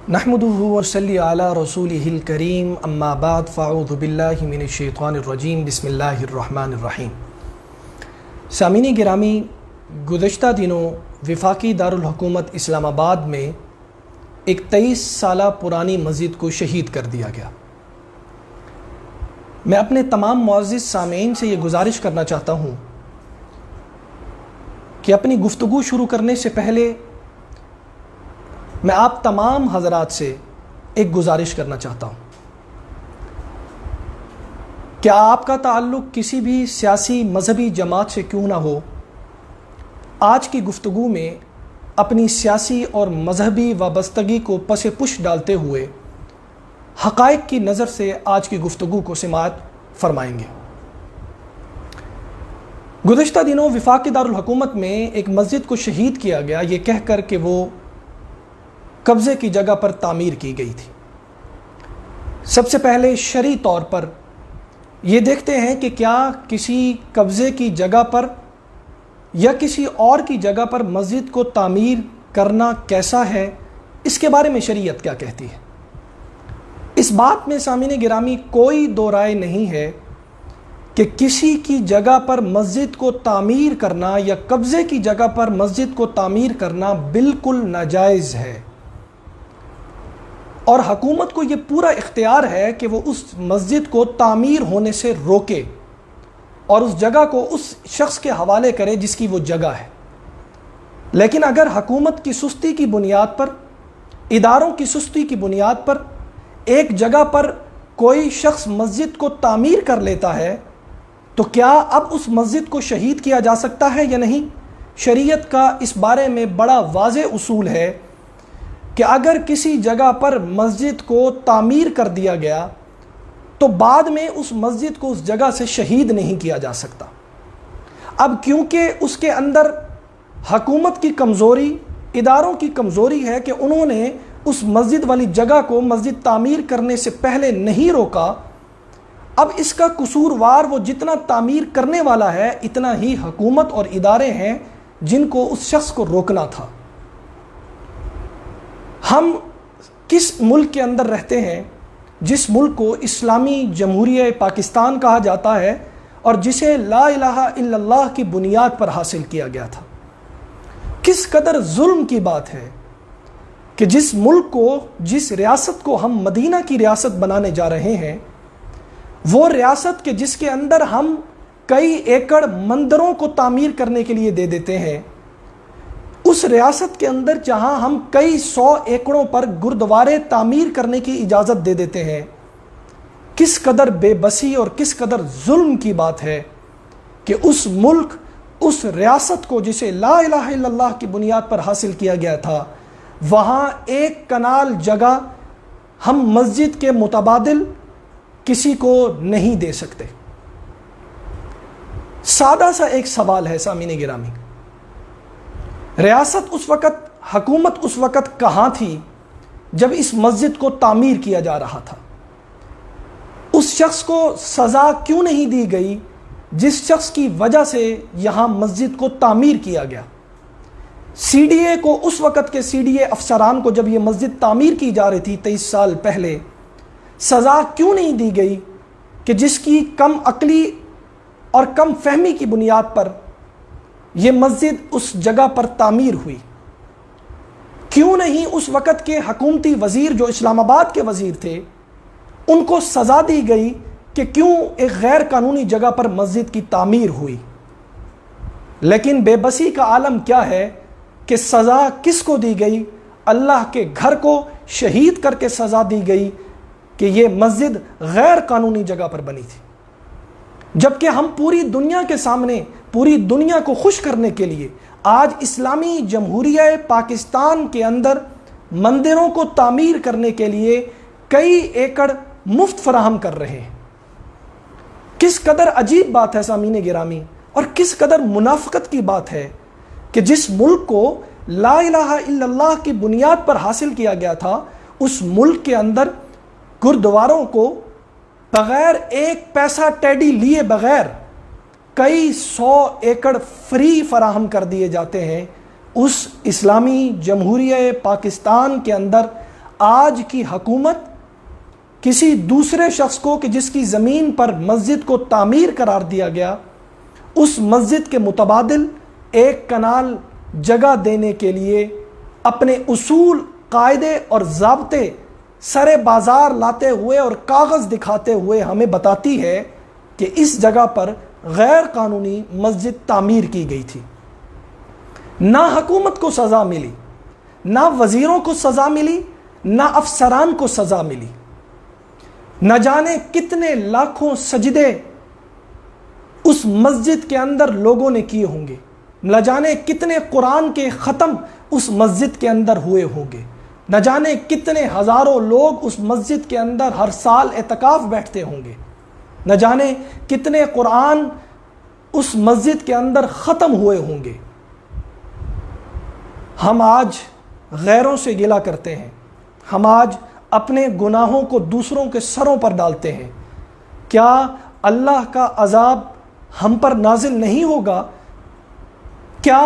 نحمدہ ونصلی علی رسولہ الکریم اما بعد فاعوذ باللہ من الشیطان الرجیم بسم اللہ الرحمن الرحیم۔ سامعین گرامی، گزشتہ دنوں وفاقی دارالحکومت اسلام آباد میں ایک 23 سالہ پرانی مسجد کو شہید کر دیا گیا۔ میں اپنے تمام معزز سامعین سے یہ گزارش کرنا چاہتا ہوں کہ اپنی گفتگو شروع کرنے سے پہلے میں آپ تمام حضرات سے ایک گزارش کرنا چاہتا ہوں۔ کیا آپ کا تعلق کسی بھی سیاسی مذہبی جماعت سے کیوں نہ ہو، آج کی گفتگو میں اپنی سیاسی اور مذہبی وابستگی کو پس پش ڈالتے ہوئے حقائق کی نظر سے آج کی گفتگو کو سماعت فرمائیں گے۔ گزشتہ دنوں وفاقی دارالحکومت میں ایک مسجد کو شہید کیا گیا، یہ کہہ کر کہ وہ قبضے کی جگہ پر تعمیر کی گئی تھی۔ سب سے پہلے شرعی طور پر یہ دیکھتے ہیں کہ کیا کسی قبضے کی جگہ پر یا کسی اور کی جگہ پر مسجد کو تعمیر کرنا کیسا ہے، اس کے بارے میں شریعت کیا کہتی ہے۔ اس بات میں سامعین گرامی کوئی دو رائے نہیں ہے کہ کسی کی جگہ پر مسجد کو تعمیر کرنا یا قبضے کی جگہ پر مسجد کو تعمیر کرنا بالکل ناجائز ہے، اور حکومت کو یہ پورا اختیار ہے کہ وہ اس مسجد کو تعمیر ہونے سے روکے اور اس جگہ کو اس شخص کے حوالے کرے جس کی وہ جگہ ہے۔ لیکن اگر حکومت کی سستی کی بنیاد پر، اداروں کی سستی کی بنیاد پر ایک جگہ پر کوئی شخص مسجد کو تعمیر کر لیتا ہے تو کیا اب اس مسجد کو شہید کیا جا سکتا ہے یا نہیں؟ شریعت کا اس بارے میں بڑا واضح اصول ہے کہ اگر کسی جگہ پر مسجد کو تعمیر کر دیا گیا تو بعد میں اس مسجد کو اس جگہ سے شہید نہیں کیا جا سکتا۔ اب کیونکہ اس کے اندر حکومت کی کمزوری، اداروں کی کمزوری ہے کہ انہوں نے اس مسجد والی جگہ کو مسجد تعمیر کرنے سے پہلے نہیں روکا، اب اس کا قصوروار وہ جتنا تعمیر کرنے والا ہے اتنا ہی حکومت اور ادارے ہیں جن کو اس شخص کو روکنا تھا۔ ہم کس ملک کے اندر رہتے ہیں جس ملک کو اسلامی جمہوریہ پاکستان کہا جاتا ہے اور جسے لا الہ الا اللہ کی بنیاد پر حاصل کیا گیا تھا؟ کس قدر ظلم کی بات ہے کہ جس ملک کو، جس ریاست کو ہم مدینہ کی ریاست بنانے جا رہے ہیں، وہ ریاست کہ جس کے اندر ہم کئی ایکڑ مندروں کو تعمیر کرنے کے لیے دے دیتے ہیں، اس ریاست کے اندر جہاں ہم کئی 100 ایکڑوں پر گردوارے تعمیر کرنے کی اجازت دے دیتے ہیں، کس قدر بے بسی اور کس قدر ظلم کی بات ہے کہ اس ملک، اس ریاست کو جسے لا الہ الا اللہ کی بنیاد پر حاصل کیا گیا تھا، وہاں ایک کنال جگہ ہم مسجد کے متبادل کسی کو نہیں دے سکتے۔ سادہ سا ایک سوال ہے سامعین گرامی، ریاست اس وقت، حکومت اس وقت کہاں تھی جب اس مسجد کو تعمیر کیا جا رہا تھا؟ اس شخص کو سزا کیوں نہیں دی گئی جس شخص کی وجہ سے یہاں مسجد کو تعمیر کیا گیا؟ سی ڈی اے کو، اس وقت کے سی ڈی اے افسران کو جب یہ مسجد تعمیر کی جا رہی تھی 23 سال پہلے، سزا کیوں نہیں دی گئی کہ جس کی کم عقلی اور کم فہمی کی بنیاد پر یہ مسجد اس جگہ پر تعمیر ہوئی؟ کیوں نہیں اس وقت کے حکومتی وزیر جو اسلام آباد کے وزیر تھے ان کو سزا دی گئی کہ کیوں ایک غیر قانونی جگہ پر مسجد کی تعمیر ہوئی؟ لیکن بے بسی کا عالم کیا ہے کہ سزا کس کو دی گئی؟ اللہ کے گھر کو شہید کر کے سزا دی گئی کہ یہ مسجد غیر قانونی جگہ پر بنی تھی، جبکہ ہم پوری دنیا کے سامنے، پوری دنیا کو خوش کرنے کے لیے آج اسلامی جمہوریہ پاکستان کے اندر مندروں کو تعمیر کرنے کے لیے کئی ایکڑ مفت فراہم کر رہے ہیں۔ کس قدر عجیب بات ہے سامعین گرامی، اور کس قدر منافقت کی بات ہے کہ جس ملک کو لا الہ الا اللہ کی بنیاد پر حاصل کیا گیا تھا، اس ملک کے اندر گردواروں کو بغیر ایک پیسہ ٹیڈی لیے بغیر کئی 100 ایکڑ فری فراہم کر دیے جاتے ہیں۔ اس اسلامی جمہوریہ پاکستان کے اندر آج کی حکومت کسی دوسرے شخص کو کہ جس کی زمین پر مسجد کو تعمیر قرار دیا گیا، اس مسجد کے متبادل ایک کنال جگہ دینے کے لیے اپنے اصول، قاعدے اور ضابطے سرے بازار لاتے ہوئے اور کاغذ دکھاتے ہوئے ہمیں بتاتی ہے کہ اس جگہ پر غیر قانونی مسجد تعمیر کی گئی تھی۔ نہ حکومت کو سزا ملی، نہ وزیروں کو سزا ملی، نہ افسران کو سزا ملی۔ نہ جانے کتنے لاکھوں سجدے اس مسجد کے اندر لوگوں نے کیے ہوں گے، نہ جانے کتنے قرآن کے ختم اس مسجد کے اندر ہوئے ہوں گے، نہ جانے کتنے ہزاروں لوگ اس مسجد کے اندر ہر سال اعتکاف بیٹھتے ہوں گے، نہ جانے کتنے قرآن اس مسجد کے اندر ختم ہوئے ہوں گے۔ ہم آج غیروں سے گلہ کرتے ہیں، ہم آج اپنے گناہوں کو دوسروں کے سروں پر ڈالتے ہیں۔ کیا اللہ کا عذاب ہم پر نازل نہیں ہوگا؟ کیا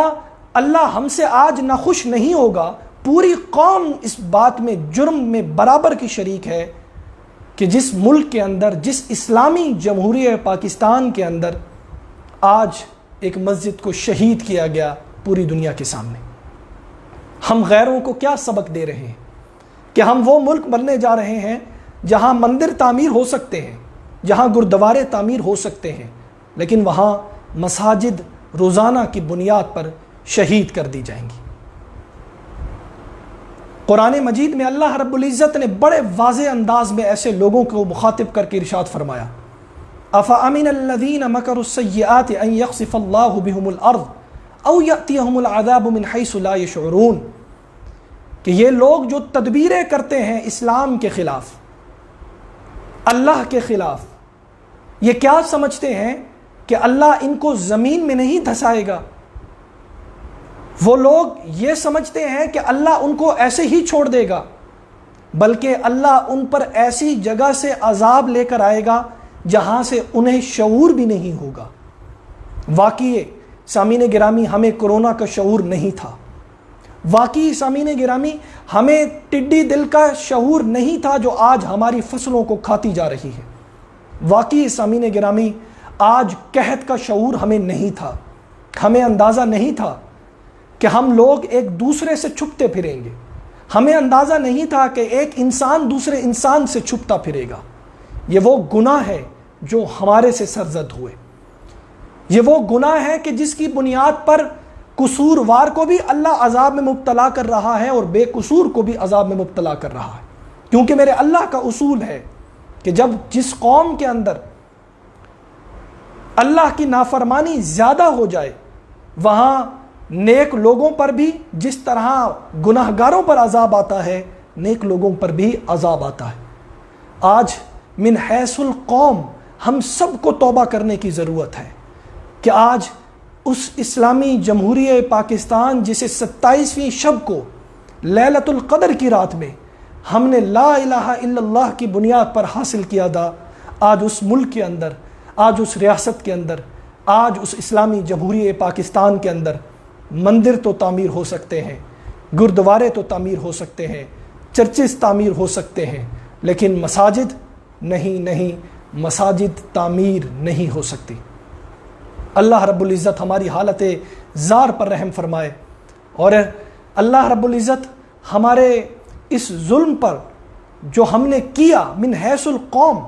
اللہ ہم سے آج ناخوش نہیں ہوگا؟ پوری قوم اس بات میں جرم میں برابر کی شریک ہے کہ جس ملک کے اندر، جس اسلامی جمہوریہ پاکستان کے اندر آج ایک مسجد کو شہید کیا گیا پوری دنیا کے سامنے۔ ہم غیروں کو کیا سبق دے رہے ہیں کہ ہم وہ ملک بننے جا رہے ہیں جہاں مندر تعمیر ہو سکتے ہیں، جہاں گردوارے تعمیر ہو سکتے ہیں، لیکن وہاں مساجد روزانہ کی بنیاد پر شہید کر دی جائیں گی۔ قرآن مجید میں اللہ رب العزت نے بڑے واضح انداز میں ایسے لوگوں کو مخاطب کر کے ارشاد فرمایا، أَفَأَمِنَ الَّذِينَ مَكَرُوا السَّيِّئَاتِ أَن يَخْسِفَ اللَّهُ بِهُمُ الْأَرْضَ أَوْ يَأْتِيَهُمُ الْعَذَابُ مِنْ حَيْثُ لَا يَشْعُرُونَ، کہ یہ لوگ جو تدبیریں کرتے ہیں اسلام کے خلاف، اللہ کے خلاف، یہ کیا سمجھتے ہیں کہ اللہ ان کو زمین میں نہیں دھسائے گا؟ وہ لوگ یہ سمجھتے ہیں کہ اللہ ان کو ایسے ہی چھوڑ دے گا، بلکہ اللہ ان پر ایسی جگہ سے عذاب لے کر آئے گا جہاں سے انہیں شعور بھی نہیں ہوگا۔ واقعی سامعین گرامی ہمیں کرونا کا شعور نہیں تھا، واقعی سامعین گرامی ہمیں ٹڈی دل کا شعور نہیں تھا جو آج ہماری فصلوں کو کھاتی جا رہی ہے، واقعی سامعین گرامی آج قحط کا شعور ہمیں نہیں تھا، ہمیں اندازہ نہیں تھا کہ ہم لوگ ایک دوسرے سے چھپتے پھریں گے، ہمیں اندازہ نہیں تھا کہ ایک انسان دوسرے انسان سے چھپتا پھرے گا۔ یہ وہ گناہ ہے جو ہمارے سے سرزد ہوئے، یہ وہ گناہ ہے کہ جس کی بنیاد پر قصوروار کو بھی اللہ عذاب میں مبتلا کر رہا ہے اور بے قصور کو بھی عذاب میں مبتلا کر رہا ہے، کیونکہ میرے اللہ کا اصول ہے کہ جب جس قوم کے اندر اللہ کی نافرمانی زیادہ ہو جائے، وہاں نیک لوگوں پر بھی جس طرح گناہگاروں پر عذاب آتا ہے، نیک لوگوں پر بھی عذاب آتا ہے۔ آج من حیث القوم ہم سب کو توبہ کرنے کی ضرورت ہے کہ آج اس اسلامی جمہوریہ پاکستان جسے 27ویں شب کو لیلۃ القدر کی رات میں ہم نے لا الہ الا اللہ کی بنیاد پر حاصل کیا تھا، آج اس ملک کے اندر، آج اس ریاست کے اندر، آج اس اسلامی جمہوریہ پاکستان کے اندر مندر تو تعمیر ہو سکتے ہیں، گردوارے تو تعمیر ہو سکتے ہیں، چرچز تعمیر ہو سکتے ہیں، لیکن مساجد نہیں، مساجد تعمیر نہیں ہو سکتی۔ اللہ رب العزت ہماری حالت زار پر رحم فرمائے، اور اللہ رب العزت ہمارے اس ظلم پر جو ہم نے کیا من حیث القوم،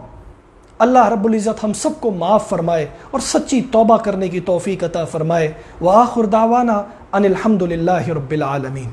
اللہ رب العزت ہم سب کو معاف فرمائے اور سچی توبہ کرنے کی توفیق عطا فرمائے۔ وآخر دعوانا ان الحمد للہ رب العالمین۔